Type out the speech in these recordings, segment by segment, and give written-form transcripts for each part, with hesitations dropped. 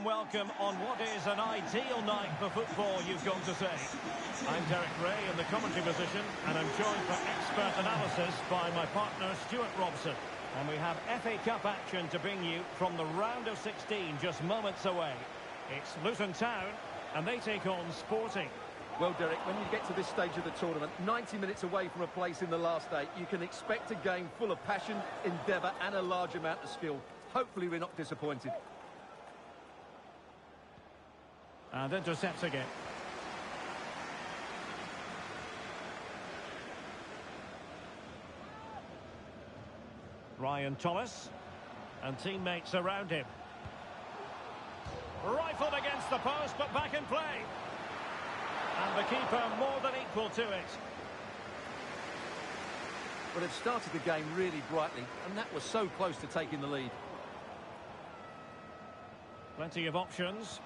warm welcome on what is an ideal night for football, you've got to say. I'm Derek Ray in the commentary position, and I'm joined for expert analysis by my partner Stuart Robson. And we have FA Cup action to bring you from the round of 16 just moments away. It's Luton Town, and they take on Sporting. Well, Derek, when you get to this stage of the tournament, 90 minutes away from a place in the last 8, you can expect a game full of passion, endeavour and a large amount of skill. Hopefully we're not disappointed. And intercepts again. Ryan Thomas. And teammates around him. Rifled against the post, but back in play. And the keeper more than equal to it. Well, they've started the game really brightly, and that was so close to taking the lead. Plenty of options.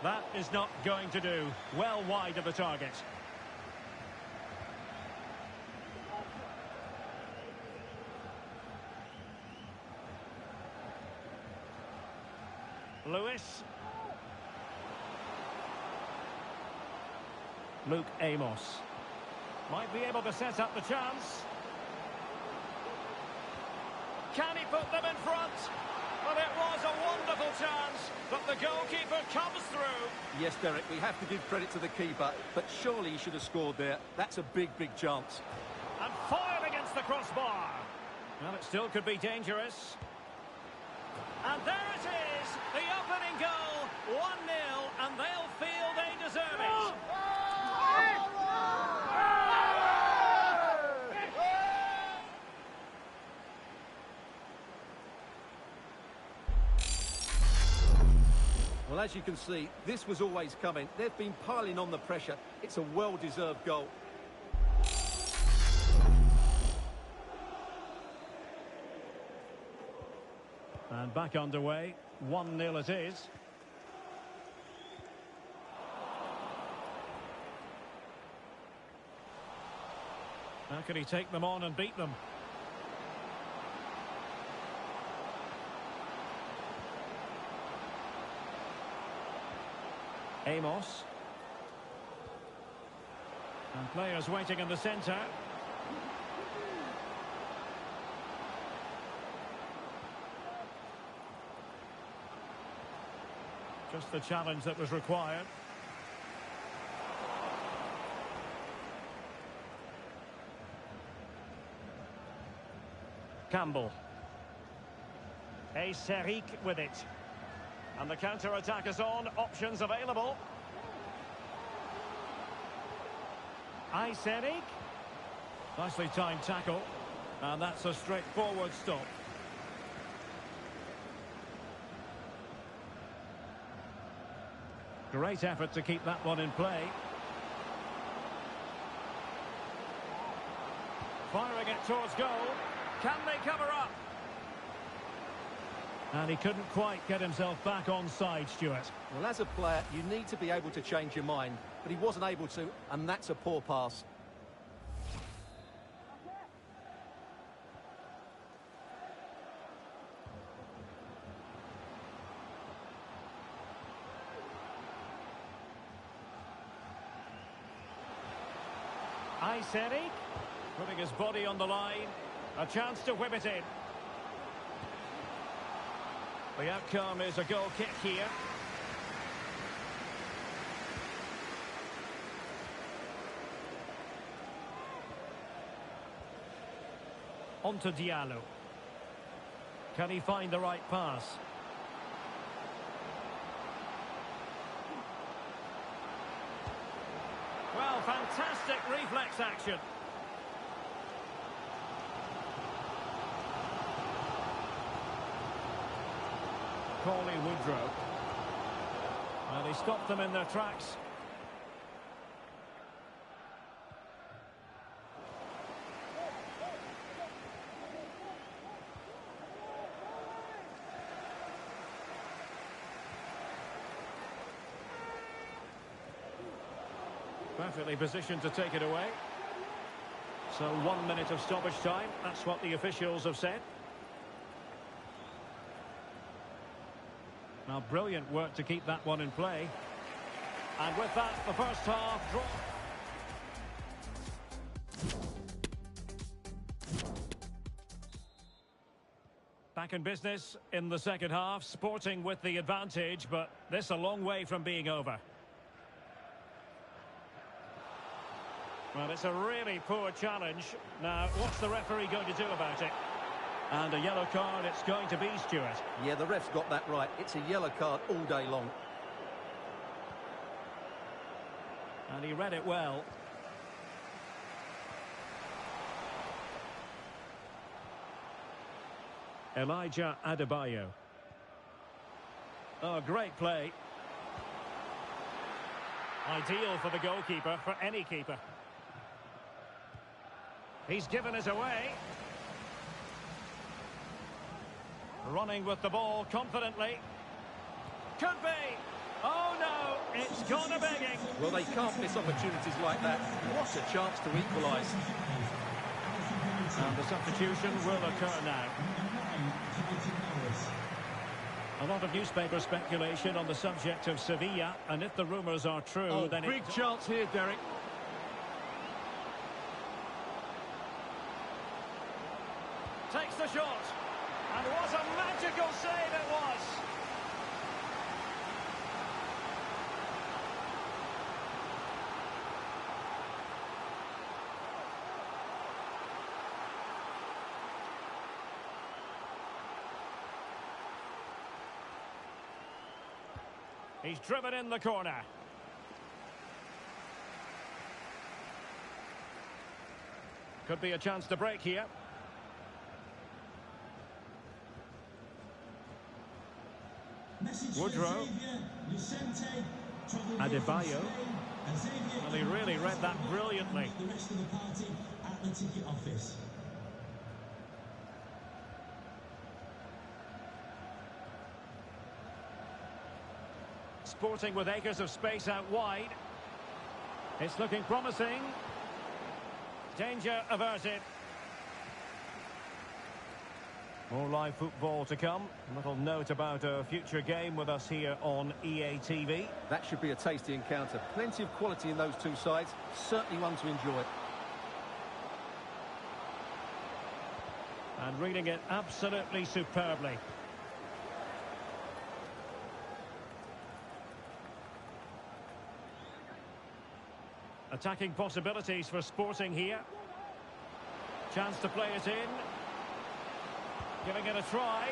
That is not going to do. Well wide of the target. Lewis. Luke Amos. Might be able to set up the chance. Can he put them in front? Well, it was a wonderful chance, but the goalkeeper comes through. Yes, Derek, we have to give credit to the keeper, but surely he should have scored there. That's a big, big chance. And fired against the crossbar. Well, it still could be dangerous. And there it is, the opening goal, 1-0, and they'll feel they deserve it. Well, as you can see, this was always coming. They've been piling on the pressure. It's a well-deserved goal. And back underway, 1-0 it is. How can he take them on and beat them? Amos. And players waiting in the centre. Just the challenge that was required. Campbell. Serik with it. And the counter-attack is on. Options available. Serik. Nicely timed tackle. And that's a straightforward stop. Great effort to keep that one in play. Firing it towards goal. Can they cover up? And he couldn't quite get himself back on side, Stuart. Well, as a player, you need to be able to change your mind, but he wasn't able to, and that's a poor pass. Serik, putting his body on the line. A chance to whip it in. The outcome is a goal kick here. On to Diallo. Can he find the right pass? Well, fantastic reflex action. Corley Woodrow. And he stopped them in their tracks. Perfectly positioned to take it away. So 1 minute of stoppage time. That's what the officials have said. Now, brilliant work to keep that one in play. And with that, the first half draw. Back in business in the second half, Sporting with the advantage, but this a long way from being over. Well, it's a really poor challenge. Now, what's the referee going to do about it? And a yellow card it's going to be, Stuart. Yeah, the ref's got that right. It's a yellow card all day long. And he read it well. Elijah Adebayo. Oh, great play. Ideal for the goalkeeper, for any keeper. He's given it away. Running with the ball confidently. Could be. Oh, no, it's gone a begging. Well, they can't miss opportunities like that. What a chance to equalise. And the substitution will occur now. A lot of newspaper speculation on the subject of Sevilla, and if the rumours are true, then big chance here, Derek. Takes the shot. And what a magical save it was. He's driven in the corner. Could be a chance to break here. Woodrow. Adebayo. Well, he really read that brilliantly. The rest of the party at the ticket office. Sporting with acres of space out wide. It's looking promising. Danger averted. More live football to come. A little note about a future game with us here on EA TV. That should be a tasty encounter. Plenty of quality in those two sides. Certainly one to enjoy. And reading it absolutely superbly. Attacking possibilities for Sporting here. Chance to play it in. Giving it a try.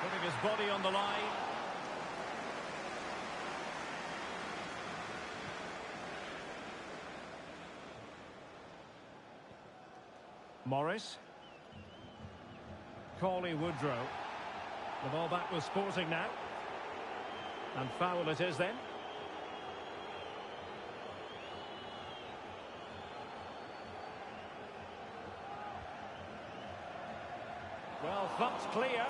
Putting his body on the line. Morris. Cauley Woodrow. The ball back with Sporting now. And foul it is then. Well, thumped clear.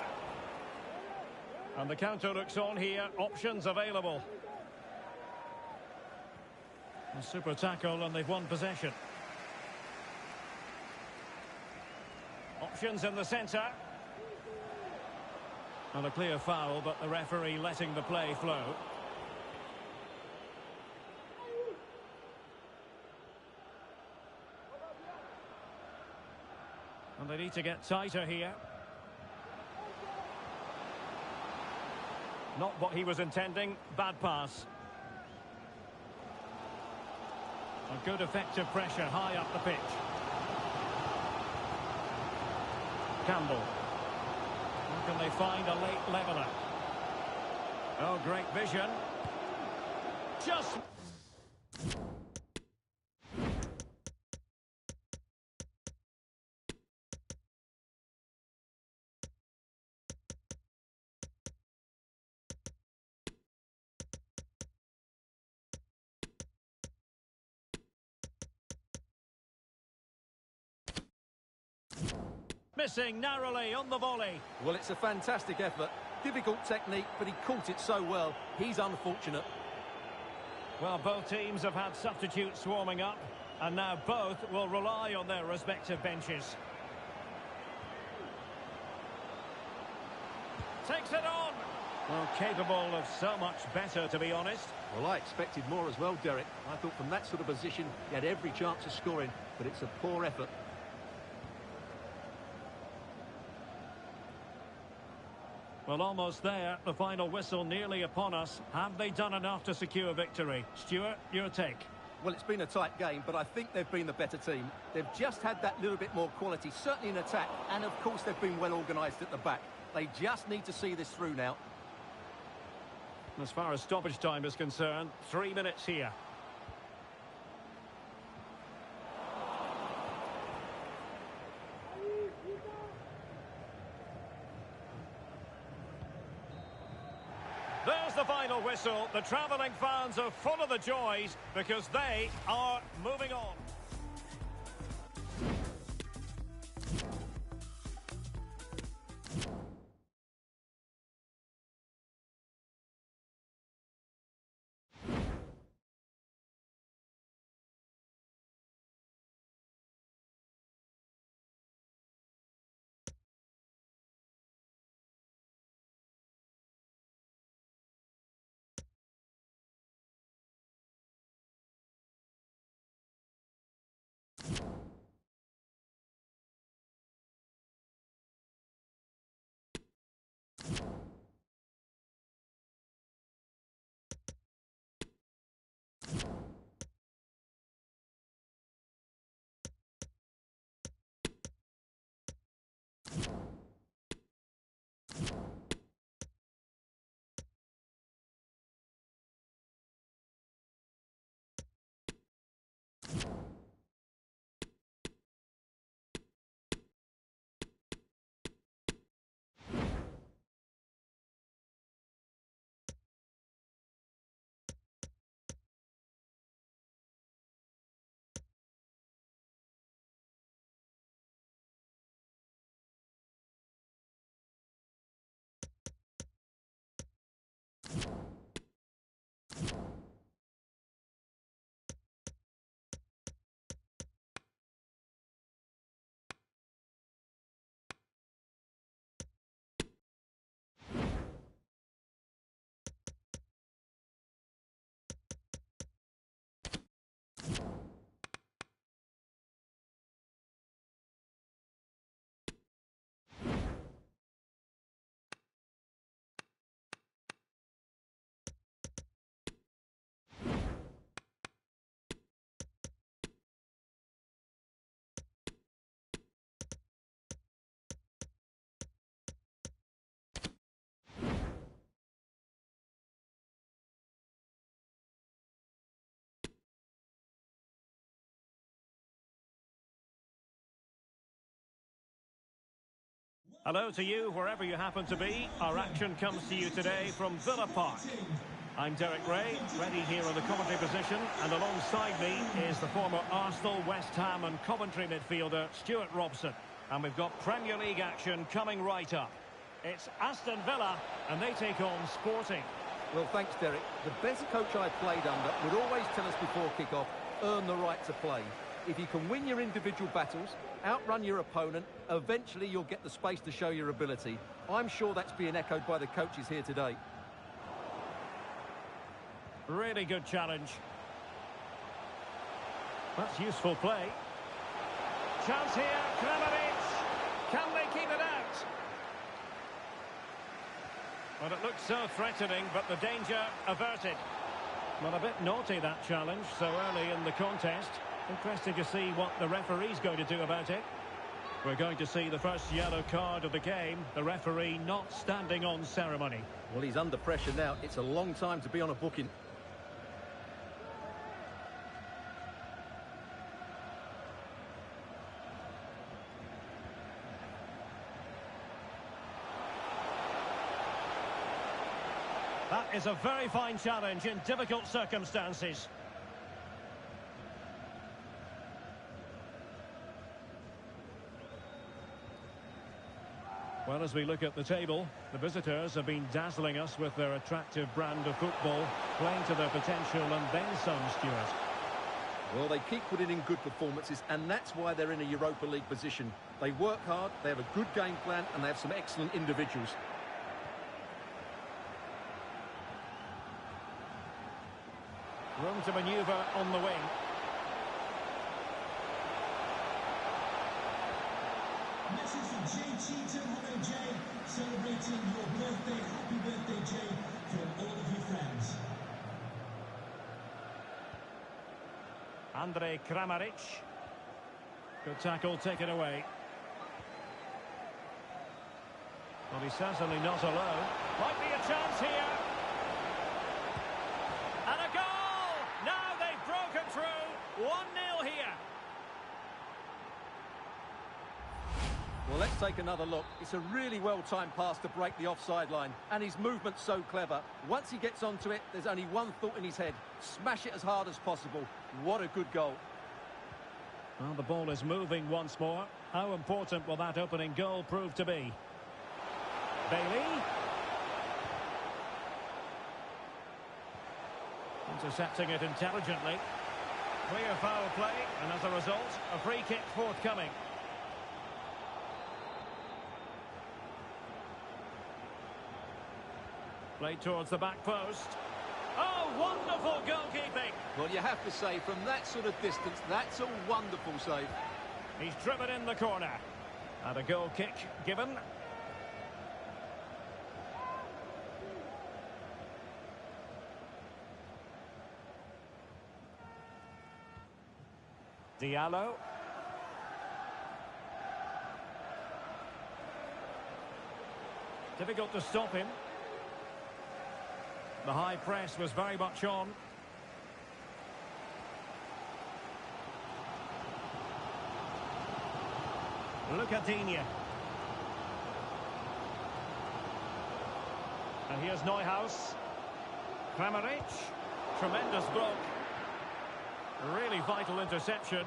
And the counter looks on here. Options available. A super tackle and they've won possession. Options in the centre. And a clear foul, but the referee letting the play flow. And they need to get tighter here. Not what he was intending. Bad pass. A good effective pressure high up the pitch. Campbell. How can they find a late leveller? Oh, great vision. Just... Missing narrowly on the volley. Well, it's a fantastic effort. Difficult technique, but he caught it so well. He's unfortunate. Well, both teams have had substitutes swarming up, and now both will rely on their respective benches. Takes it on. Well, capable of so much better, to be honest. Well, I expected more as well, Derek. I thought from that sort of position, he had every chance of scoring, but it's a poor effort. Well, almost there. The final whistle nearly upon us. Have they done enough to secure victory? Stuart, your take? Well, it's been a tight game, but I think they've been the better team. They've just had that little bit more quality, certainly in attack, and of course they've been well organised at the back. They just need to see this through now. As far as stoppage time is concerned, 3 minutes here. There's the final whistle. The travelling fans are full of the joys because they are moving on. Hello to you, wherever you happen to be. Our action comes to you today from Villa Park. I'm Derek Ray, ready here in the commentary position, and alongside me is the former Arsenal, West Ham and Coventry midfielder, Stuart Robson. And we've got Premier League action coming right up. It's Aston Villa, and they take on Sporting. Well, thanks, Derek. The best coach I played under would always tell us before kick-off, earn the right to play. If you can win your individual battles, outrun your opponent, eventually you'll get the space to show your ability. I'm sure that's being echoed by the coaches here today. Really good challenge. That's useful play. Chance here, Kramaric. Can they keep it out? Well, it looks so threatening, but the danger averted. Well, a bit naughty, that challenge, so early in the contest. Interesting to see what the referee's going to do about it. We're going to see the first yellow card of the game. The referee not standing on ceremony. Well, he's under pressure now. It's a long time to be on a booking. That is a very fine challenge in difficult circumstances. Well, as we look at the table, the visitors have been dazzling us with their attractive brand of football, playing to their potential and then some, Stuart. Well, they keep putting in good performances, and that's why they're in a Europa League position. They work hard, they have a good game plan, and they have some excellent individuals. Room to manoeuvre on the wing. Message from Jay Cheatham. Hello, Jay. Celebrating your birthday. Happy birthday, Jay, from all of your friends. Andre Kramaric. Good tackle taken away. Well, he's certainly not alone. Might be a chance here. And a goal! Now they've broken through. 1-0 here. Well, let's take another look. It's a really well-timed pass to break the offside line, and his movement's so clever. Once he gets onto it, there's only one thought in his head: smash it as hard as possible. What a good goal. Well, the ball is moving once more. How important will that opening goal prove to be? Bailey. Intercepting it intelligently. Clear foul play, and as a result, a free kick forthcoming. Played towards the back post. Oh, wonderful goalkeeping! Well, you have to say, from that sort of distance, that's a wonderful save. He's driven in the corner. And a goal kick given. Diallo. Difficult to stop him. The high press was very much on. Lucadinha. And here's Neuhaus. Kramaric. Tremendous block. Really vital interception.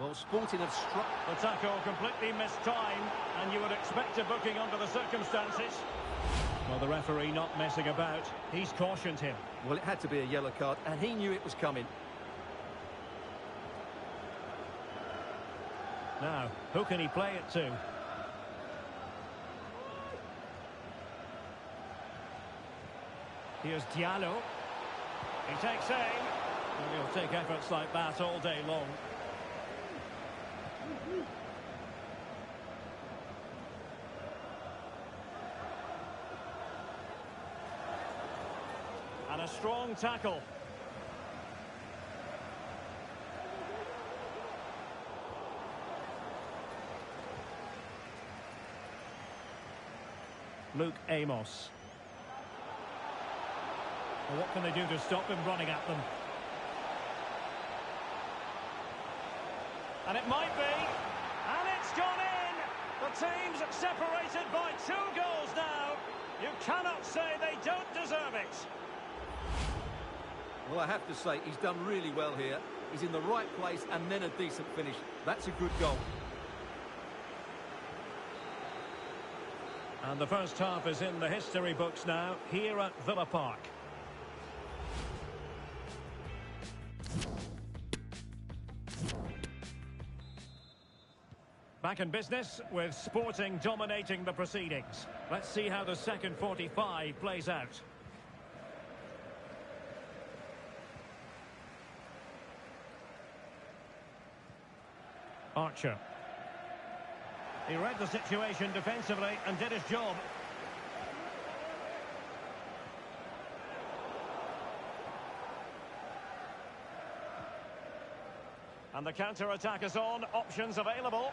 Well, Sporting have struck. The tackle completely mistimed, and you would expect a booking under the circumstances. Well, the referee not messing about. He's cautioned him. Well, it had to be a yellow card, and he knew it was coming. Now, who can he play it to? Here's Diallo. He takes aim. And he'll take efforts like that all day long. And a strong tackle. Luke Amos. Well, what can they do to stop him running at them? And it might be. And it's gone in. The team's separated by 2 goals now. You cannot say they don't deserve it. Well, I have to say, he's done really well here. He's in the right place and then a decent finish. That's a good goal. And the first half is in the history books now, here at Villa Park. Back in business with Sporting dominating the proceedings. Let's see how the second 45 plays out. Archer. He read the situation defensively and did his job. And the counter-attack is on. Options available.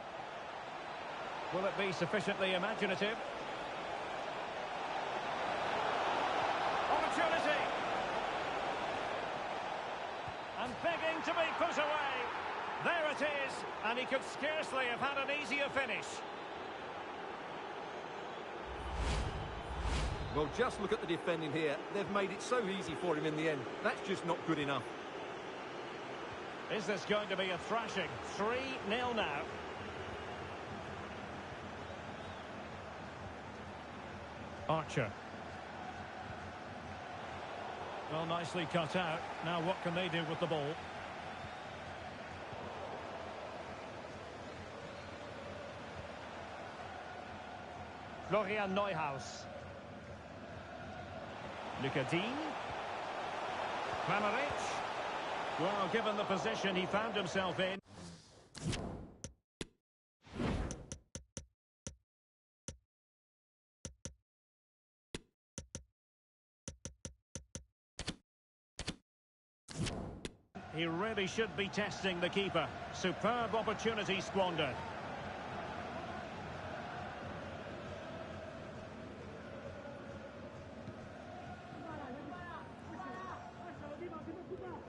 Will it be sufficiently imaginative? Opportunity! And begging to be put away. There it is, and he could scarcely have had an easier finish. Well, just look at the defending here. They've made it so easy for him in the end. That's just not good enough. Is this going to be a thrashing? 3-0 now. Archer. Well, nicely cut out. Now what can they do with the ball? Florian Neuhaus. Lucadine. Kramaric. Well, given the position he found himself in. He really should be testing the keeper. Superb opportunity squandered.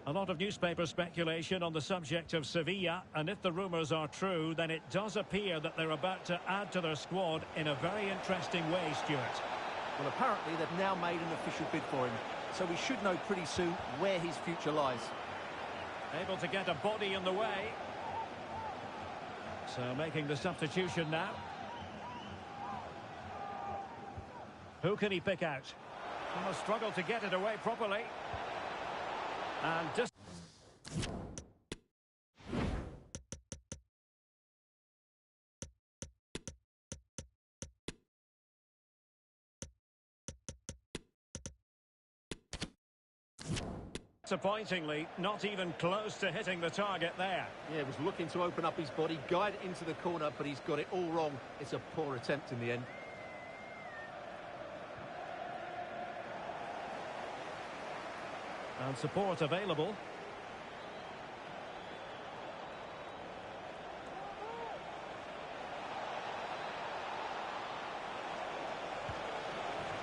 A lot of newspaper speculation on the subject of Sevilla, and if the rumours are true, then it does appear that they're about to add to their squad in a very interesting way, Stuart. Well, apparently they've now made an official bid for him, so we should know pretty soon where his future lies. Able to get a body in the way. So making the substitution now. Who can he pick out? Well, a struggle to get it away properly. And just... disappointingly, not even close to hitting the target there. Yeah, he was looking to open up his body, guide it into the corner, but he's got it all wrong. It's a poor attempt in the end. And support available.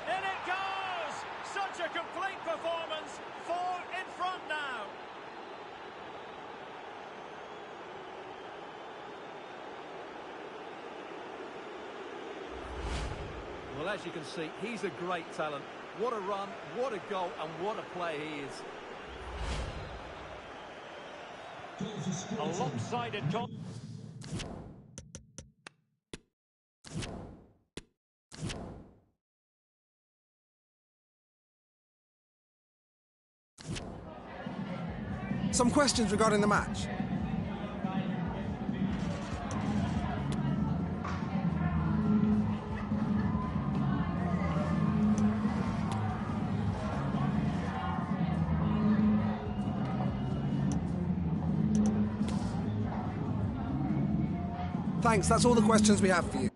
In it goes! Such a complete performance. 4 in front now. Well, as you can see, he's a great talent. What a run, what a goal, and what a play he is. A lopsided goal. Some questions regarding the match. Thanks, that's all the questions we have for you.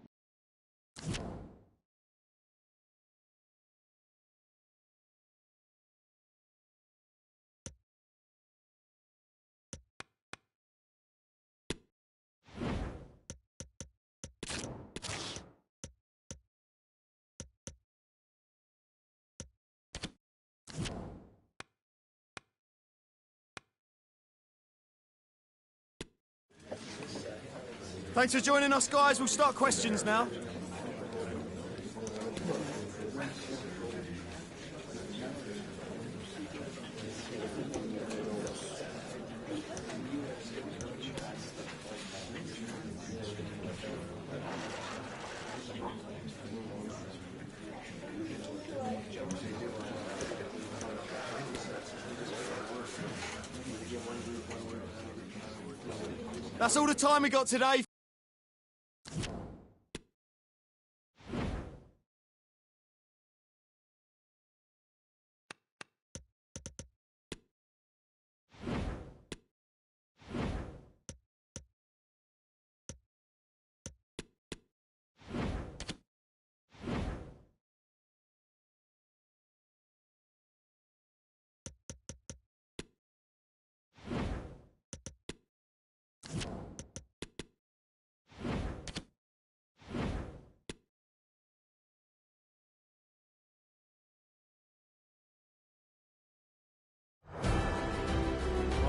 Thanks for joining us, guys. We'll start questions now. That's all the time we got today.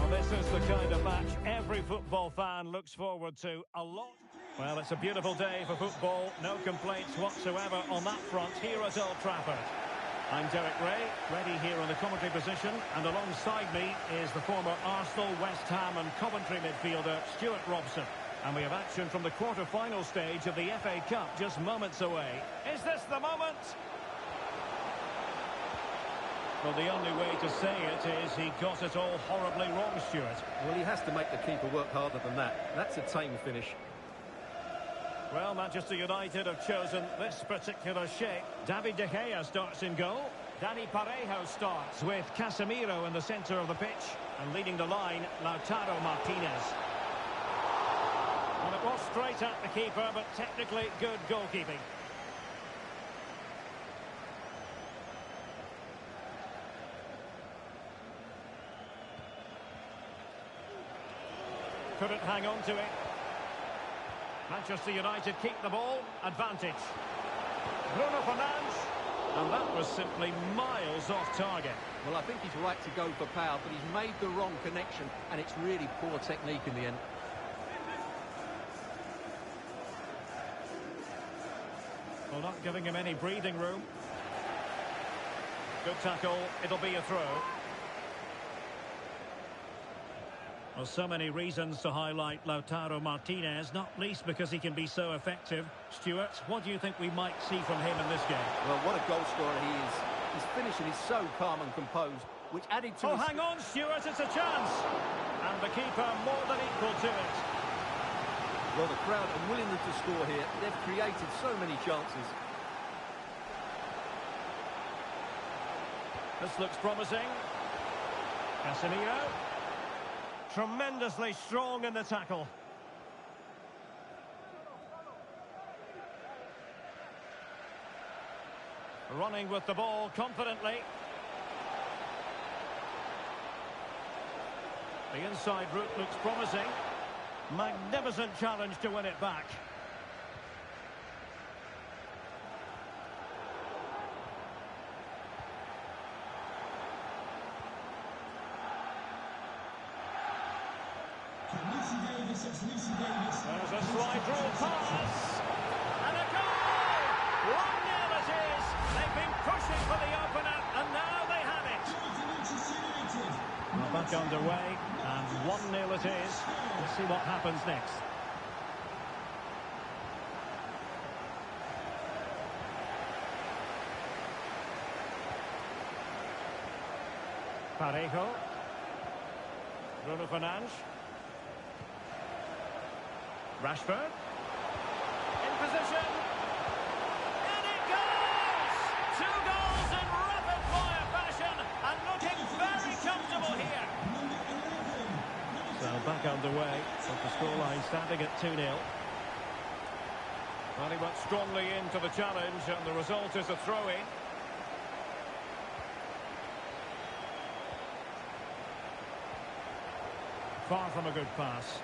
This is the kind of match every football fan looks forward to a lot. Well, it's a beautiful day for football. No complaints whatsoever on that front here at Old Trafford. I'm Derek Ray, ready here in the commentary position, and alongside me is the former Arsenal, West Ham and Coventry midfielder Stuart Robson. And we have action from the quarter-final stage of the FA Cup just moments away. Is this the moment? Well, the only way to say it is he got it all horribly wrong, Stuart. Well, he has to make the keeper work harder than that. That's a tame finish. Well, Manchester United have chosen this particular shape. David De Gea starts in goal. Danny Parejo starts with Casemiro in the centre of the pitch. And leading the line, Lautaro Martinez. Well, it was straight at the keeper, but technically good goalkeeping. Couldn't hang on to it. Manchester United keep the ball. Advantage. Bruno Fernandes. And that was simply miles off target. Well, I think he's right to go for power, but he's made the wrong connection, and it's really poor technique in the end. Well, not giving him any breathing room. Good tackle. It'll be a throw. Well, so many reasons to highlight Lautaro Martinez, not least because he can be so effective. Stuart, what do you think we might see from him in this game? Well, what a goal scorer he is. His finishing is so calm and composed, which added to his... hang on, Stuart, it's a chance! And the keeper more than equal to it. Well, the crowd are willing to score here. They've created so many chances. This looks promising. Casemiro. Tremendously strong in the tackle. Running with the ball confidently. The inside route looks promising. Magnificent challenge to win it back. There's a slide rule pass. And a goal! 1-0 it is. They've been pushing for the opener, and now they have it. Well, back underway, and 1-0 it is. Let's see what happens next. Parejo. Bruno Fernandes. Rashford. In position. And it goes! 2 goals in rapid-fire fashion, and looking very comfortable here. So back underway, with the scoreline standing at 2-0. Well, he went strongly into the challenge, and the result is a throw-in. Far from a good pass.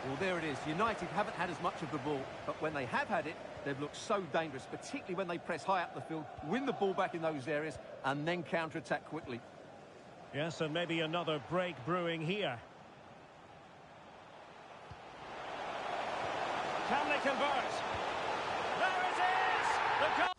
Well, there it is. United haven't had as much of the ball, but when they have had it, they've looked so dangerous, particularly when they press high up the field, win the ball back in those areas, and then counter-attack quickly. Yes, and maybe another break brewing here. Can they convert? There it is! The goal!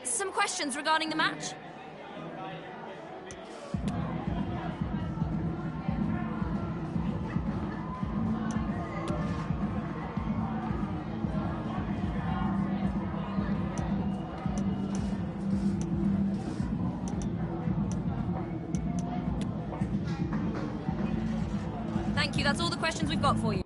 Some questions regarding the match? Thank you, that's all the questions we've got for you.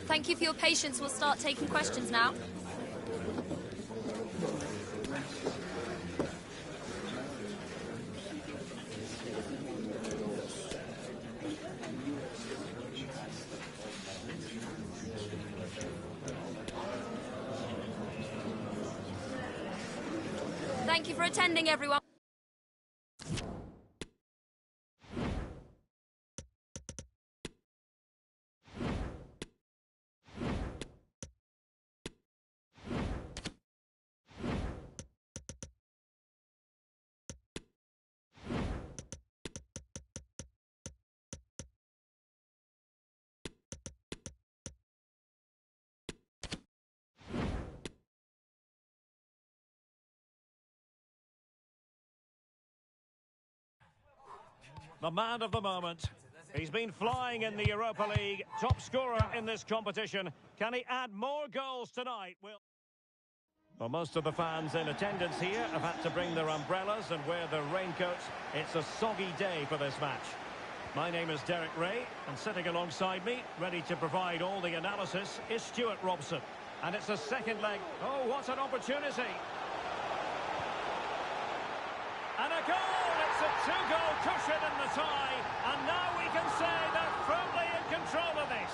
Thank you for your patience. We'll start taking questions now. Thank you for attending, everyone. The man of the moment. He's been flying in the Europa League, top scorer in this competition. Can he add more goals tonight? Well, most of the fans in attendance here have had to bring their umbrellas and wear their raincoats. It's a soggy day for this match. My name is Derek Ray, and sitting alongside me, ready to provide all the analysis, is Stuart Robson. And it's a second leg. Oh, what an opportunity! And a goal! It's a two-goal cushion in the tie, and now we can say they're firmly in control of this.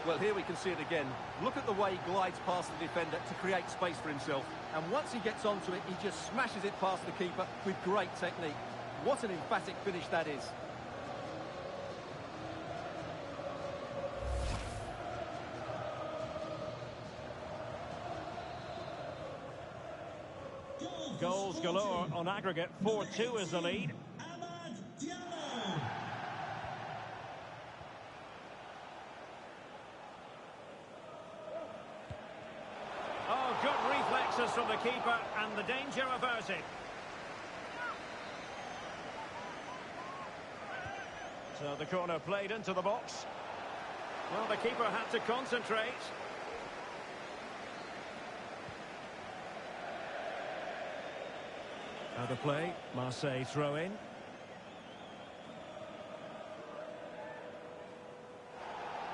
Well, here we can see it again. Look at the way he glides past the defender to create space for himself. And once he gets onto it, he just smashes it past the keeper with great technique. What an emphatic finish that is. Goals galore on aggregate. 4-2 is the lead. Amad Diallo. Oh, good reflexes from the keeper, and the danger averted. So the corner played into the box. Well, the keeper had to concentrate. Out of play, Marseille throw in.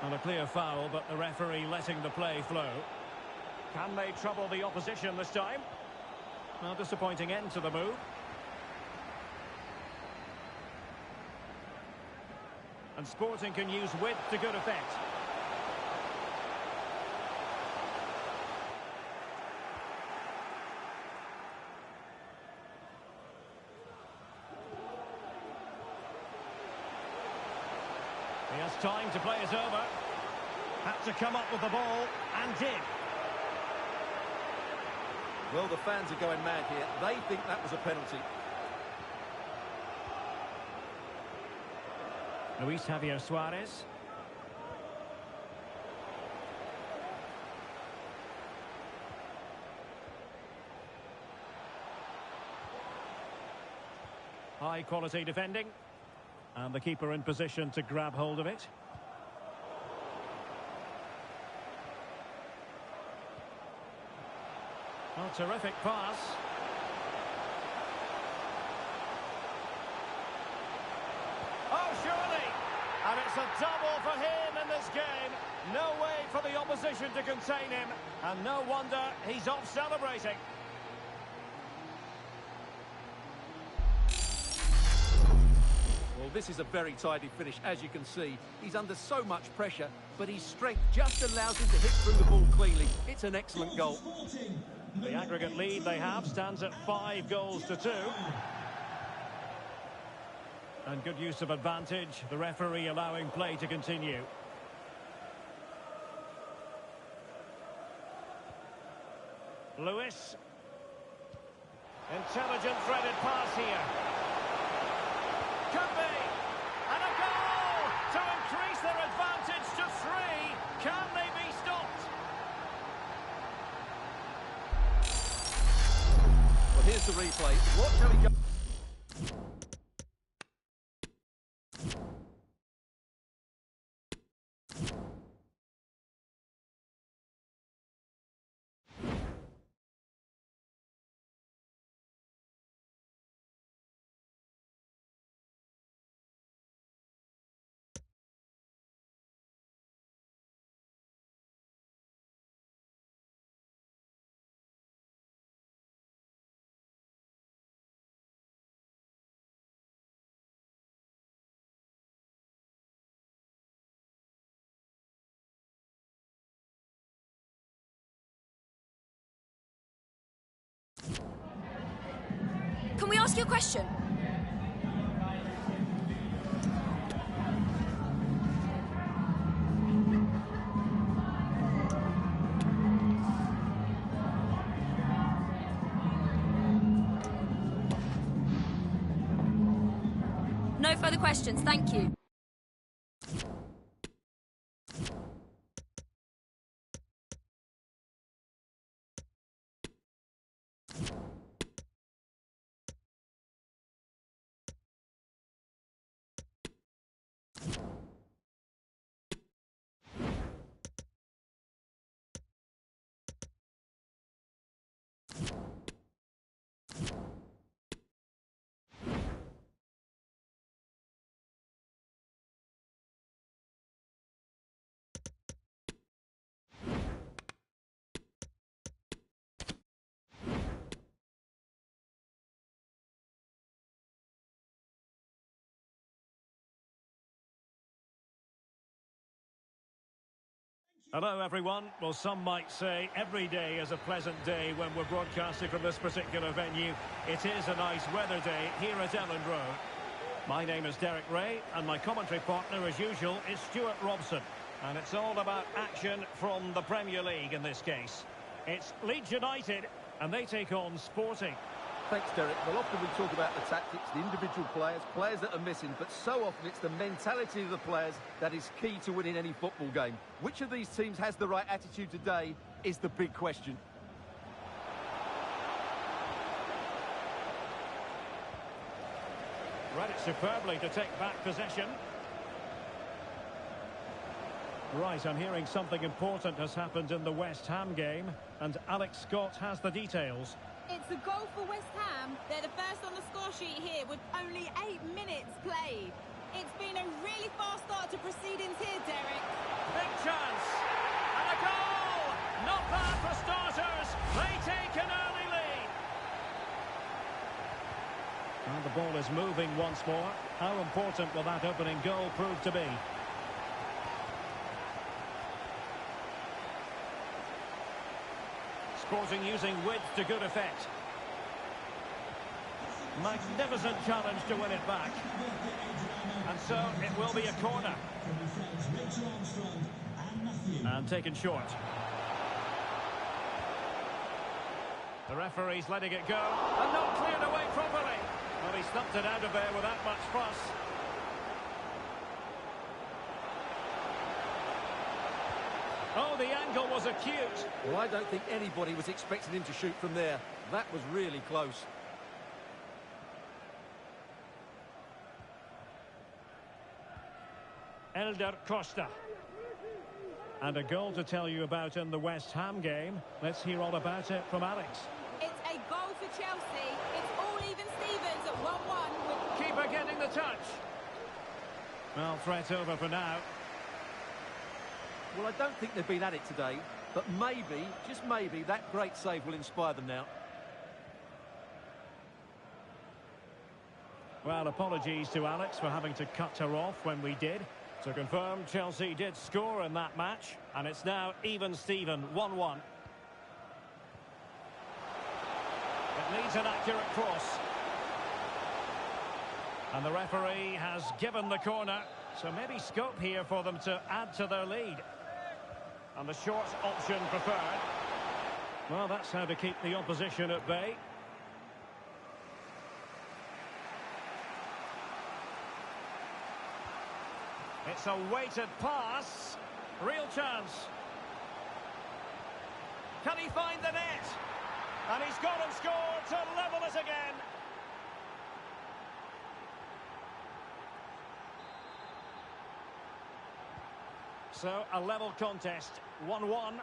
And a clear foul, but the referee letting the play flow. Can they trouble the opposition this time? Well, disappointing end to the move. And Sporting can use width to good effect. He has time to play it over. Had to come up with the ball, and did. Well, the fans are going mad here. They think that was a penalty. Luis Javier Suarez. High quality defending. And the keeper in position to grab hold of it. Oh, terrific pass. Oh, surely! And it's a double for him in this game. No way for the opposition to contain him. And no wonder he's off celebrating. Well, this is a very tidy finish, as you can see. He's under so much pressure, but his strength just allows him to hit through the ball cleanly. It's an excellent goal. The aggregate lead they have stands at 5-2. And good use of advantage, the referee allowing play to continue. Lewis. Intelligent threaded pass here. Could be. And a goal to increase their advantage to 3. Can they be stopped? Well, here's the replay. Watch how he goes. Can we ask you a question? No further questions, thank you. Hello everyone. Well, some might say every day is a pleasant day when we're broadcasting from this particular venue. It is a nice weather day here at Elland Road. My name is Derek Ray and my commentary partner as usual is Stuart Robson. And it's all about action from the Premier League in this case. It's Leeds United and they take on Sporting. Thanks, Derek. Well, often we talk about the tactics, the individual players that are missing, but so often it's the mentality of the players that is key to winning any football game. Which of these teams has the right attitude today is the big question. Read it superbly to take back possession. Right, I'm hearing something important has happened in the West Ham game, and Alex Scott has the details. It's a goal for West Ham. They're the first on the score sheet here with only 8 minutes played. It's been a really fast start to proceedings here, Derek. Big chance! And a goal! Not bad for starters. They take an early lead. And the ball is moving once more. How important will that opening goal prove to be? Sporting using width to good effect. Magnificent challenge to win it back. And so it will be a corner. And taken short. The referee's letting it go. And not cleared away properly. Well, he stumped it out of there without much fuss. Oh, the angle was acute. Well, I don't think anybody was expecting him to shoot from there. That was really close. Elder Costa. And a goal to tell you about in the West Ham game. Let's hear all about it from Alex. It's a goal for Chelsea. It's all even Stevens at 1-1 with... Keeper getting the touch. Well, threat over for now. Well, I don't think they've been at it today, but maybe, just maybe, that great save will inspire them now. Well, apologies to Alex for having to cut her off when we did. To confirm, Chelsea did score in that match, and it's now even Steven, 1-1. It needs an accurate cross. And the referee has given the corner, so maybe scope here for them to add to their lead. And the short option preferred. Well, that's how to keep the opposition at bay. It's a weighted pass. Real chance. Can he find the net? And he's gone and scored to level it again. So, a level contest, 1-1.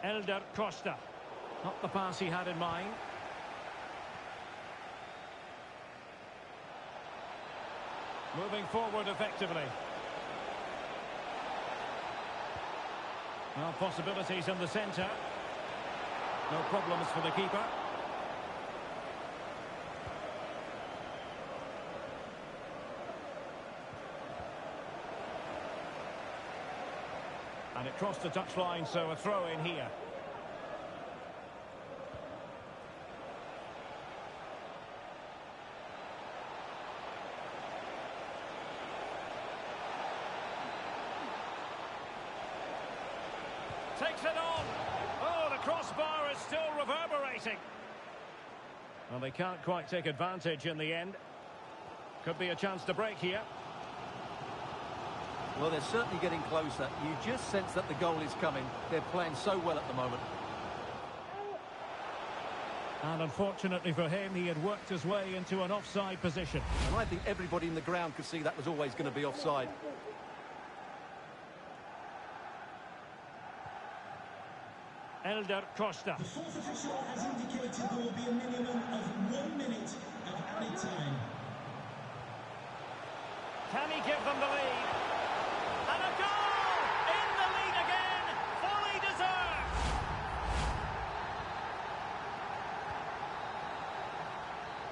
Elder Costa. Not the pass he had in mind. Moving forward effectively. Well, possibilities in the centre. No problems for the keeper. And it crossed the touchline, so a throw in here. Takes it on. Oh, the crossbar is still reverberating. Well, they can't quite take advantage in the end. Could be a chance to break here. Well, they're certainly getting closer. You just sense that the goal is coming. They're playing so well at the moment. And unfortunately for him, he had worked his way into an offside position. And I think everybody in the ground could see that was always going to be offside. Elder Costa. The fourth official has indicated there will be a minimum of 1 minute of added time. Can he give them the lead? And a goal! In the lead again! Fully deserved!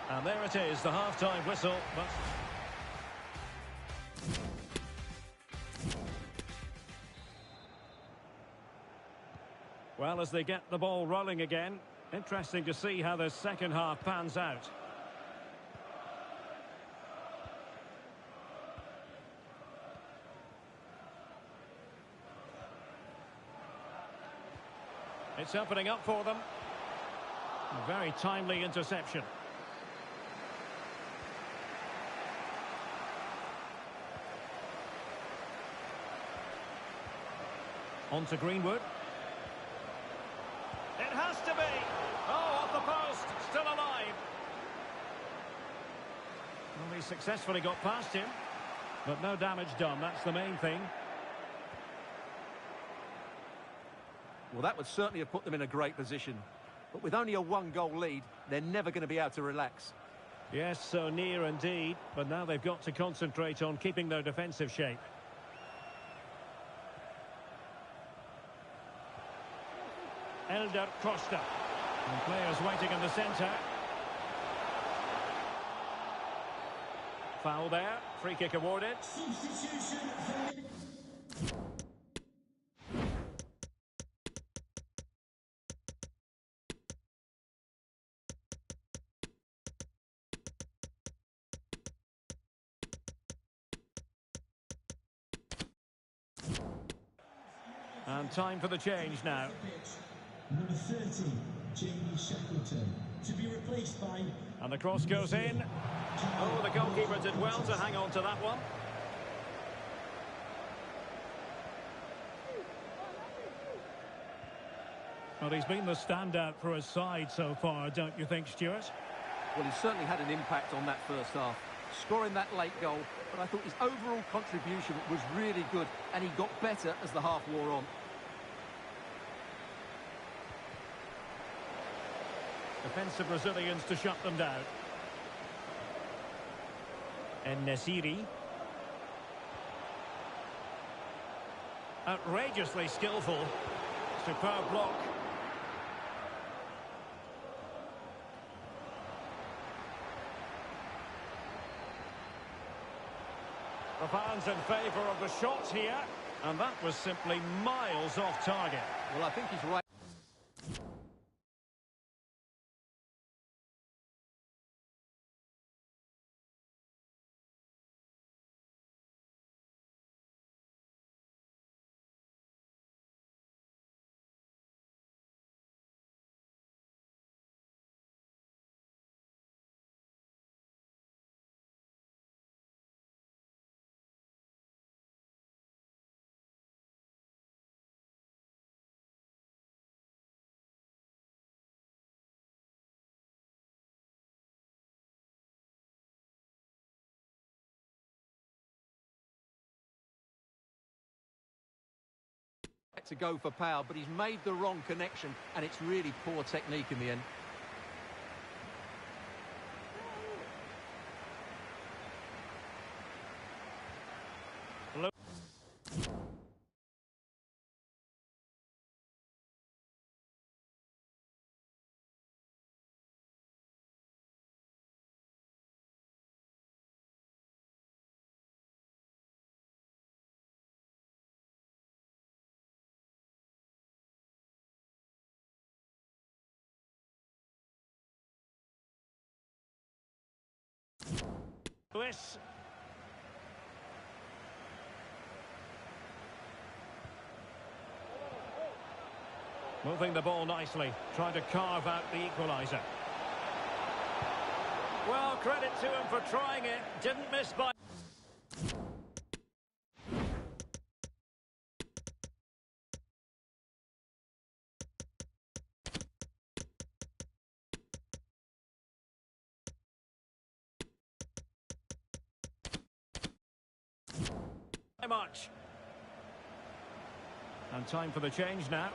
And there it is, the half-time whistle. But well, as they get the ball rolling again, interesting to see how the second half pans out. It's opening up for them. A very timely interception. On to Greenwood. It has to be. Oh, off the post. Still alive. Well, he successfully got past him. But no damage done. That's the main thing. Well, that would certainly have put them in a great position. But with only a one-goal lead, they're never going to be able to relax. Yes, so near indeed. But now they've got to concentrate on keeping their defensive shape. Elder Costa. And players waiting in the centre. Foul there. Free kick awarded. Substitution for... And time for the change now. Number 30, Jamie Shackleton, to be replaced by... And the cross goes in. Oh, the goalkeeper did well to hang on to that one. Well, he's been the standout for his side so far, don't you think, Stuart? Well, he certainly had an impact on that first half, scoring that late goal, but I thought his overall contribution was really good, and he got better as the half wore on. Defensive Brazilians to shut them down. And Nesiri. Outrageously skillful. Superb block. The fans in favour of the shots here. And that was simply miles off target. Well, I think he's right. To go for power, but he's made the wrong connection, and it's really poor technique in the end. Lewis. Moving the ball nicely, trying to carve out the equaliser. Well, credit to him for trying it. Didn't miss by much. And time for the change now.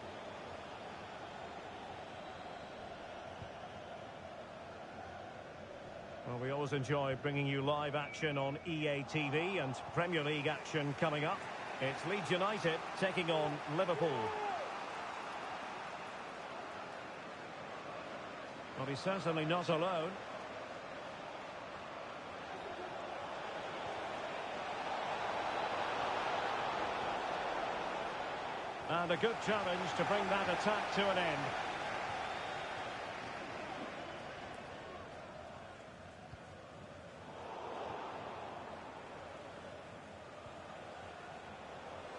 Well, we always enjoy bringing you live action on EA TV and Premier League action coming up. It's Leeds United taking on Liverpool. Well, he's certainly not alone. And a good challenge to bring that attack to an end.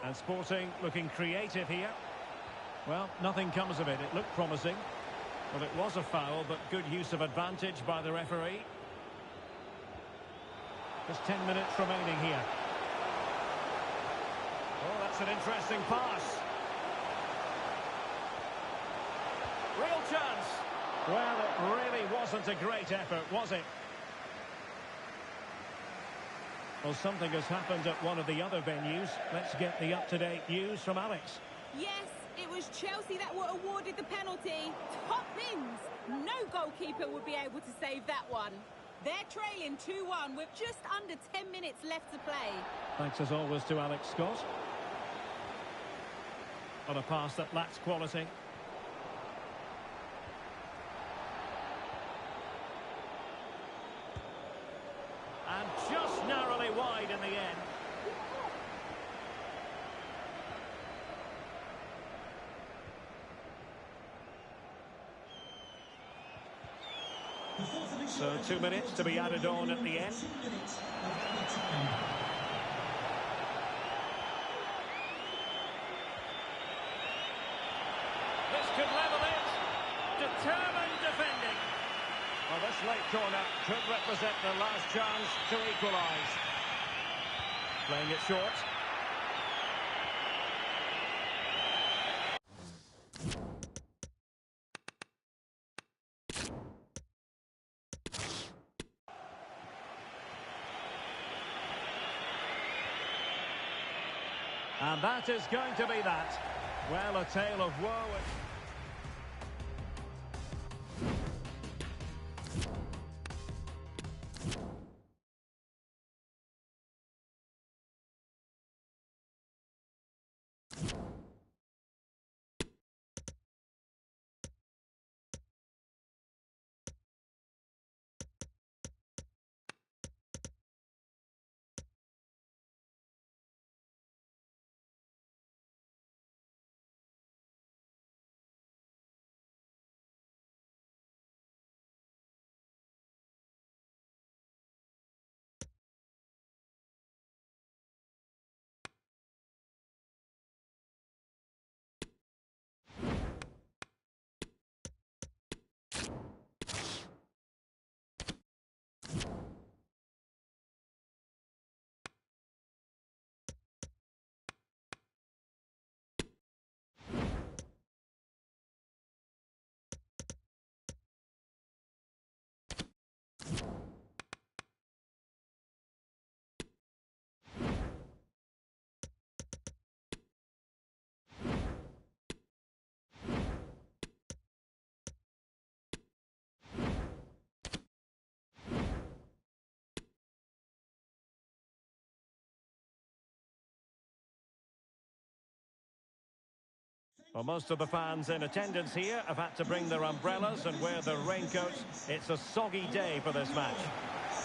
And Sporting looking creative here. Well, nothing comes of it. It looked promising. Well, it was a foul, but good use of advantage by the referee. Just 10 minutes remaining here. Oh, that's an interesting pass. Real chance. Well, it really wasn't a great effort, was it? Well, something has happened at one of the other venues. Let's get the up-to-date news from Alex. Yes, it was Chelsea that were awarded the penalty. Top bins. No goalkeeper would be able to save that one. They're trailing 2-1 with just under 10 minutes left to play. Thanks as always to Alex Scott. On a pass that lacks quality. And just narrowly wide in the end. So 2 minutes to be added on at the end. This could level it. Determined defending. Well, this late corner could represent the last chance to equalise. Playing it short. And that is going to be that. Well, a tale of woe. Well, most of the fans in attendance here have had to bring their umbrellas and wear their raincoats. It's a soggy day for this match.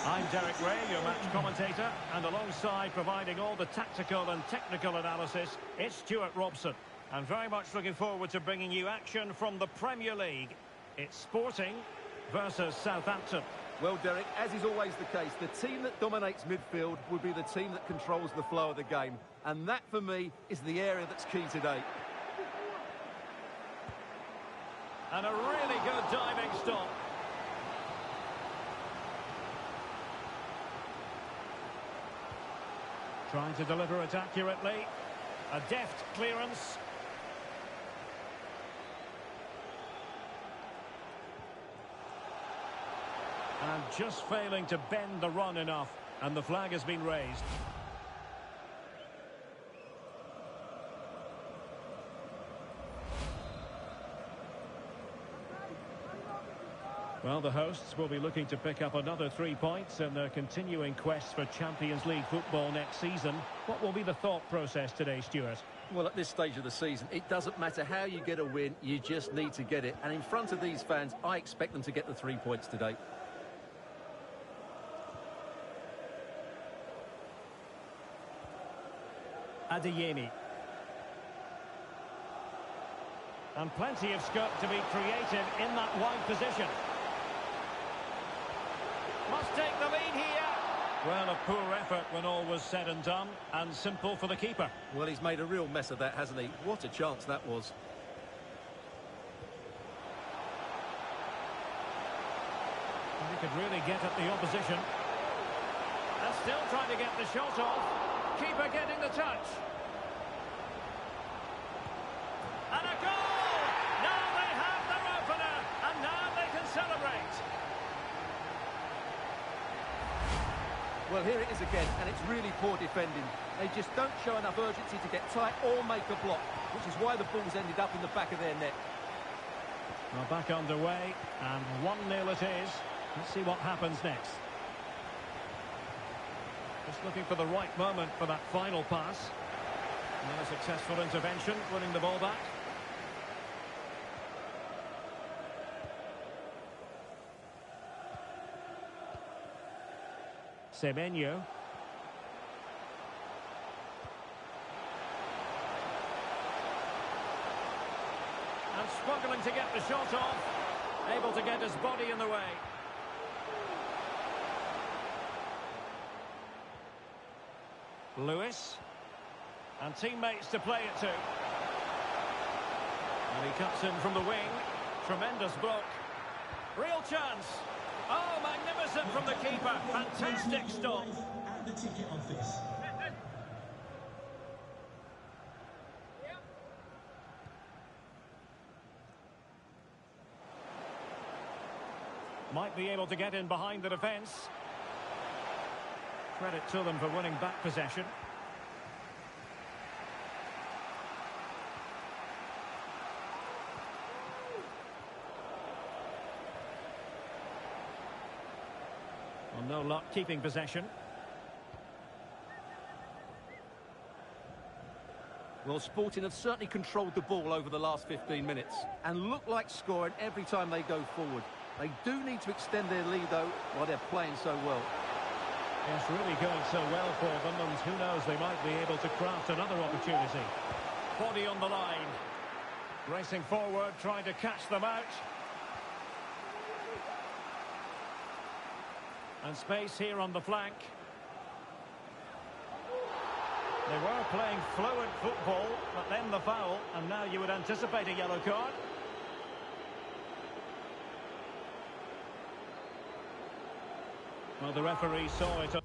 I'm Derek Ray, your match commentator, and alongside providing all the tactical and technical analysis, it's Stuart Robson. I'm very much looking forward to bringing you action from the Premier League. It's Sporting versus Southampton. Well, Derek, as is always the case, the team that dominates midfield will be the team that controls the flow of the game. And that, for me, is the area that's key today. And a really good diving stop. Trying to deliver it accurately. A deft clearance. And just failing to bend the run enough. And the flag has been raised. Well, the hosts will be looking to pick up another 3 points in their continuing quest for Champions League football next season. What will be the thought process today, Stuart? Well, at this stage of the season, it doesn't matter how you get a win, you just need to get it. And in front of these fans, I expect them to get the 3 points today. Adeyemi. And plenty of scope to be creative in that wide position. Must take the lead here. Well, a poor effort when all was said and done, and simple for the keeper. Well, he's made a real mess of that, hasn't he? What a chance that was. He could really get at the opposition. And still trying to get the shot off. Keeper getting the touch. And a goal! Now they have their opener, and now they can celebrate. Well, here it is again, and it's really poor defending. They just don't show enough urgency to get tight or make a block, which is why the ball's ended up in the back of their net. Well, back underway, and 1-0 it is. Let's see what happens next. Just looking for the right moment for that final pass. And a successful intervention, winning the ball back. Semenyo. And struggling to get the shot off. Able to get his body in the way. Lewis. And teammates to play it to. And he cuts in from the wing. Tremendous block. Real chance. Oh, magnificent from the keeper. Fantastic stop. At the ticket office. Might be able to get in behind the defence. Credit to them for winning back possession. Well, no luck keeping possession. Well, Sporting have certainly controlled the ball over the last 15 minutes and look like scoring every time they go forward. They do need to extend their lead, though, while they're playing so well. It's really going so well for them, and who knows, they might be able to craft another opportunity. Body on the line. Racing forward, trying to catch them out. And space here on the flank. They were playing fluent football, but then the foul, and now you would anticipate a yellow card. Well, the referee saw it.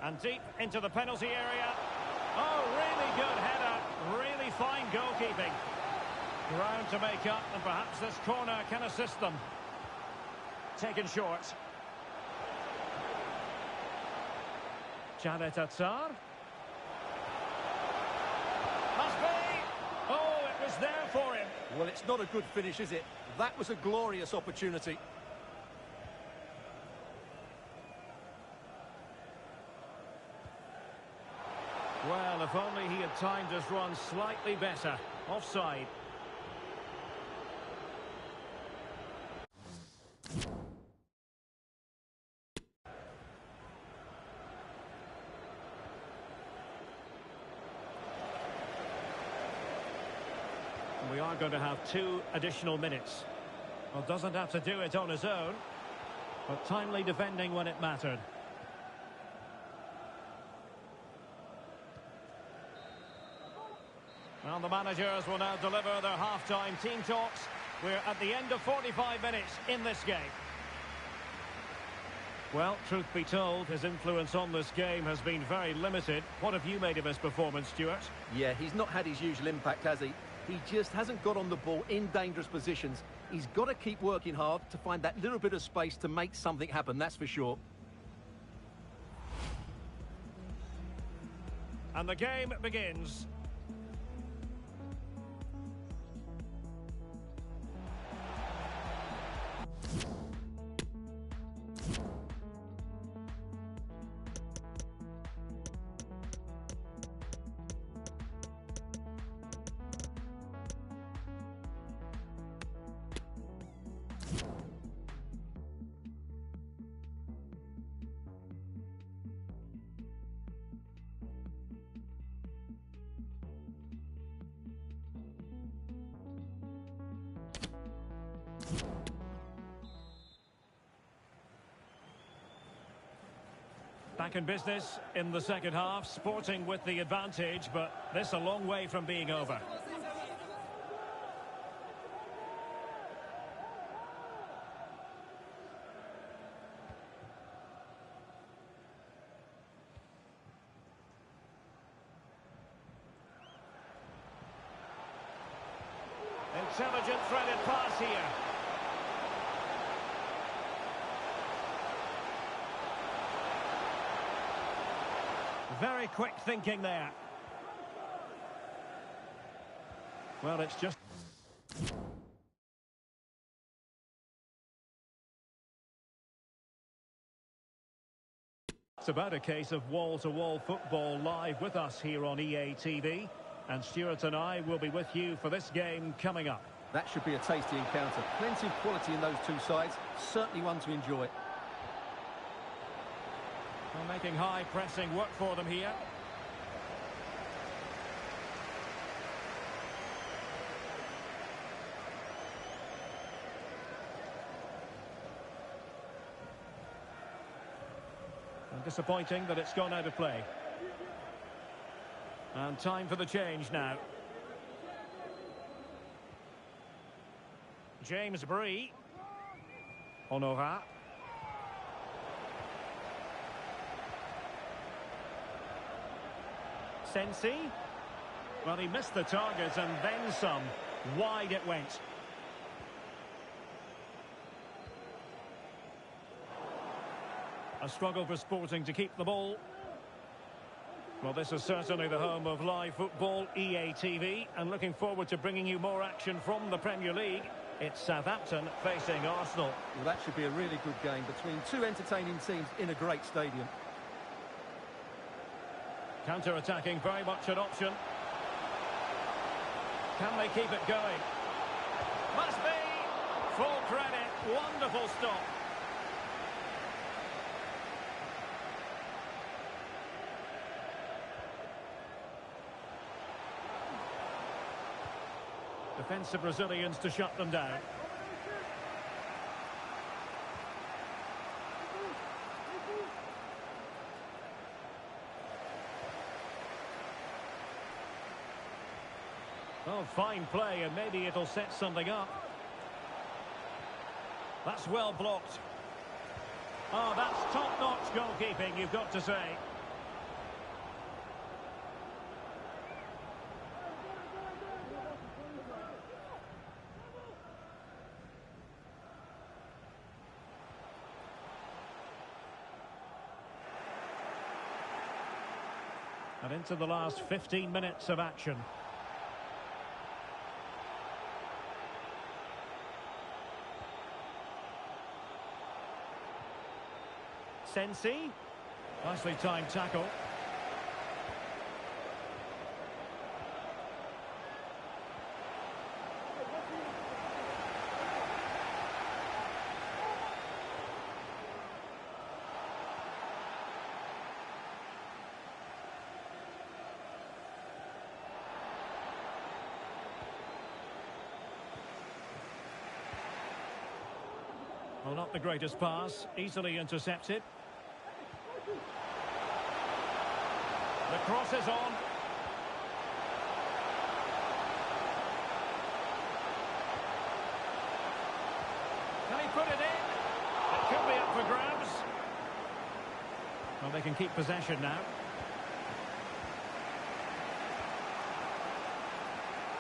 And deep into the penalty area. Oh, really good header. Really fine goalkeeping. Ground to make up, and perhaps this corner can assist them. Taken short. Janet Atsar. Must be! Oh, it was there for him. Well, it's not a good finish, is it? That was a glorious opportunity. Well, if only he had timed his run slightly better. Offside. We are going to have 2 additional minutes. Well, doesn't have to do it on his own, but timely defending when it mattered. Well, the managers will now deliver their half-time team talks. We're at the end of 45 minutes in this game. Well, truth be told, his influence on this game has been very limited. What have you made of his performance, Stuart? Yeah, he's not had his usual impact, has he? He just hasn't got on the ball in dangerous positions. He's got to keep working hard to find that little bit of space to make something happen, that's for sure. And the game begins. Back in business in the second half, Sporting with the advantage, but this a long way from being over. Intelligent threaded pass here. Very quick thinking there. Well, it's just... It's about a case of wall-to-wall football live with us here on EA TV. And Stuart and I will be with you for this game coming up. That should be a tasty encounter. Plenty of quality in those two sides. Certainly one to enjoy. Well, making high pressing work for them here. And disappointing that it's gone out of play. And time for the change now. James Bree. Honora. Sensi. Well, he missed the target and then some. Wide it went. A struggle for Sporting to keep the ball. Well, this is certainly the home of live football, EA TV, and looking forward to bringing you more action from the Premier League. It's Southampton facing Arsenal. Well, that should be a really good game between two entertaining teams in a great stadium. Counter-attacking, very much an option. Can they keep it going? Must be! Full credit, wonderful stop. Defensive Brazilians to shut them down. Oh, fine play, and maybe it'll set something up. That's well blocked. Oh, that's top-notch goalkeeping, you've got to say. And into the last 15 minutes of action. Sensi. Nicely timed tackle. Well, not the greatest pass, easily intercepted. The cross is on. Can he put it in? It could be up for grabs. Well, they can keep possession now.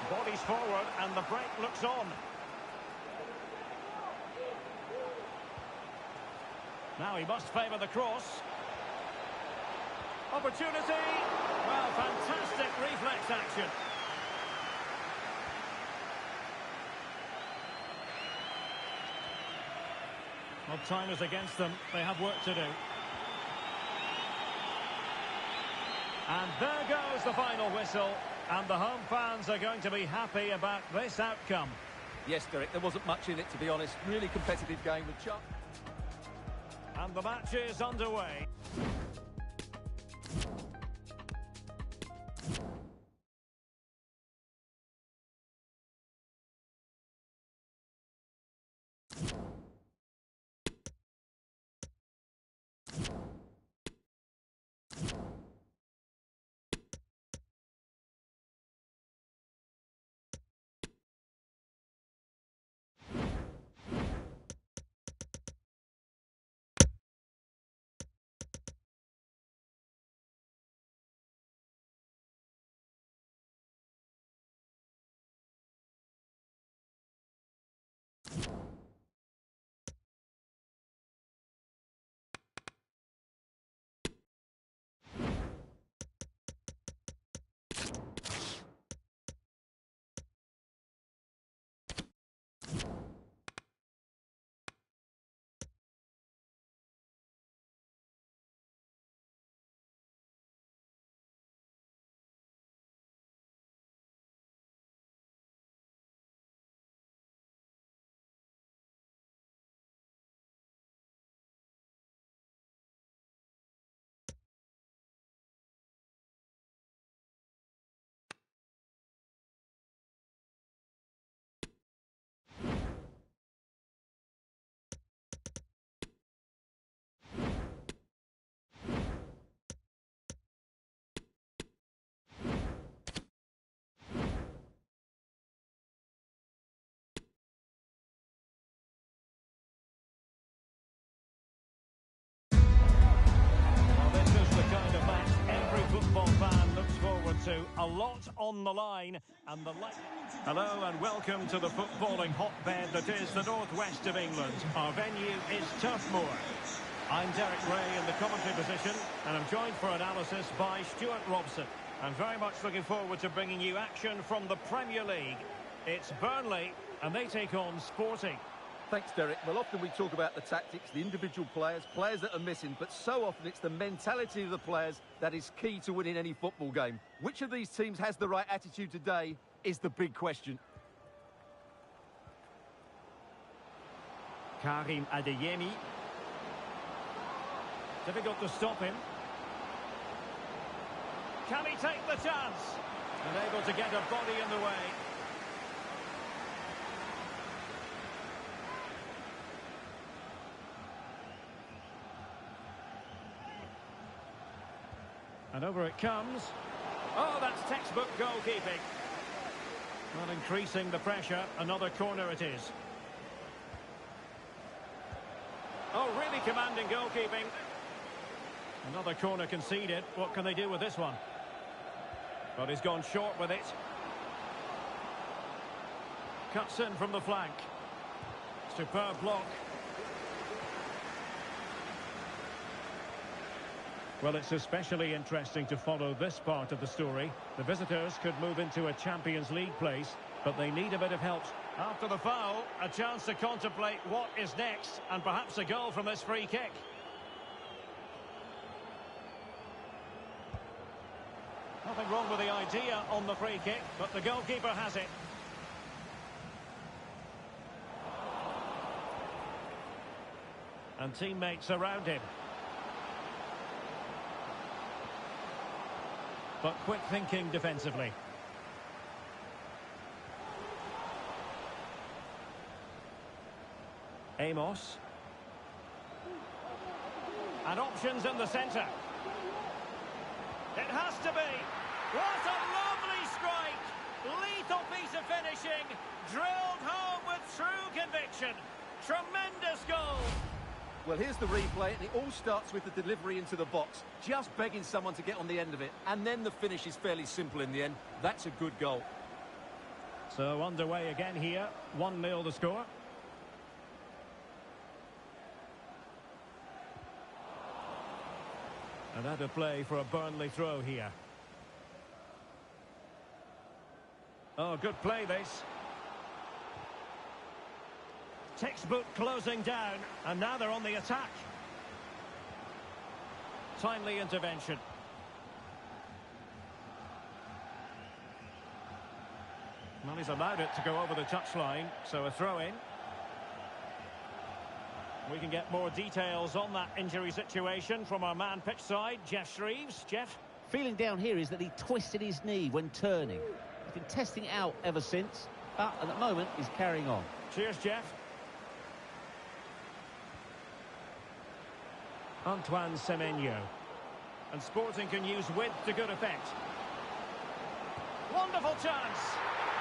Bodies forward and the break looks on. Now he must favour the cross. Opportunity. Well, fantastic reflex action. Well, time is against them. They have work to do. And there goes the final whistle. And the home fans are going to be happy about this outcome. Yes, Derek, there wasn't much in it, to be honest. Really competitive game with Chuck. And the match is underway. To a lot on the line and the light. Hello and welcome to the footballing hotbed that is the northwest of England. Our venue is Turf Moor. I'm Derek Ray in the commentary position and I'm joined for analysis by Stuart Robson. I'm very much looking forward to bringing you action from the Premier League. It's Burnley and they take on Sporting. Thanks, Derek. Well, often we talk about the tactics, the individual players that are missing, but so often it's the mentality of the players that is key to winning any football game. Which of these teams has the right attitude today is the big question. Karim Adeyemi. Difficult to stop him. Can he take the chance? And able to get a body in the way. And over it comes. Oh, that's textbook goalkeeping. Well, increasing the pressure. Another corner it is. Oh, really commanding goalkeeping. Another corner conceded. What can they do with this one? But he's gone short with it. Cuts in from the flank. Superb block. Well, it's especially interesting to follow this part of the story. The visitors could move into a Champions League place, but they need a bit of help. After the foul, a chance to contemplate what is next, and perhaps a goal from this free kick. Nothing wrong with the idea on the free kick, but the goalkeeper has it. And teammates around him. But quick thinking defensively. Amos. And options in the centre. It has to be. What a lovely strike! Lethal piece of finishing. Drilled home with true conviction. Tremendous goal. Well, here's the replay, and it all starts with the delivery into the box. Just begging someone to get on the end of it. And then the finish is fairly simple in the end. That's a good goal. So underway again here. 1-0 the score. And out of play for a Burnley throw here. Oh, good play this. Textbook closing down, and now they're on the attack. Timely intervention. Well, he's allowed it to go over the touchline, so a throw-in. We can get more details on that injury situation from our man pitch side, Jeff Shreves. Jeff? Feeling down here is that he twisted his knee when turning. He's been testing it out ever since, but at the moment he's carrying on. Cheers, Jeff. Antoine Semenyo. And Sporting can use width to good effect. Wonderful chance.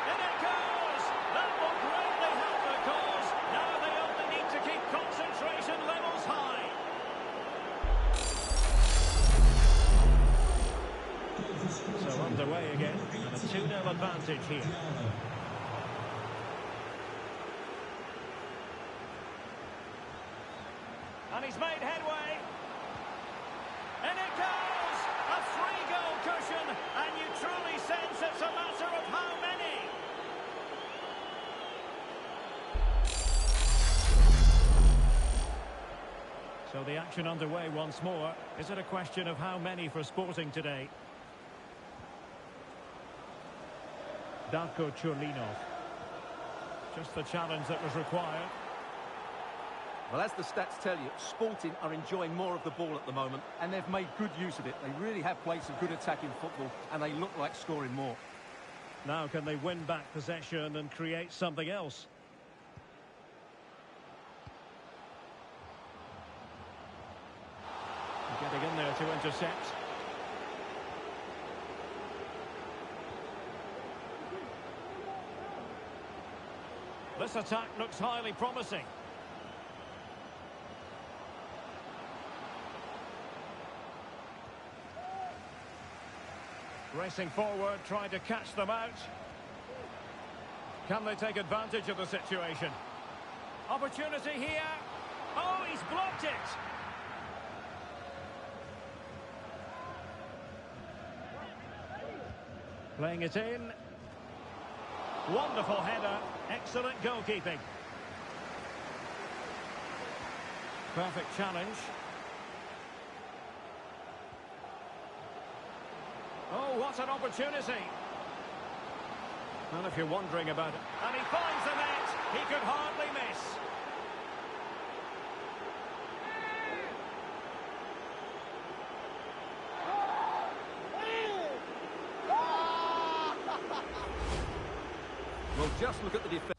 In it goes. That will greatly help the cause. Now they only need to keep concentration levels high. So underway again. And a 2-0 advantage here. And he's made headway. And it goes! A 3-goal cushion, and you truly sense it's a matter of how many. So the action underway once more. Is it a question of how many for Sporting today? Darko Churlinov. Just the challenge that was required. Well, as the stats tell you, Sporting are enjoying more of the ball at the moment, and they've made good use of it. They really have played some good attacking football, and they look like scoring more. Now can they win back possession and create something else? Getting in there to intercept. This attack looks highly promising. Racing forward, trying to catch them out. Can they take advantage of the situation? Opportunity here. Oh, he's blocked it. Playing it in. Wonderful header. Excellent goalkeeping. Perfect challenge. Oh, what an opportunity. Well, if you're wondering about it. And he finds the net. He could hardly miss. Well, just look at the defence.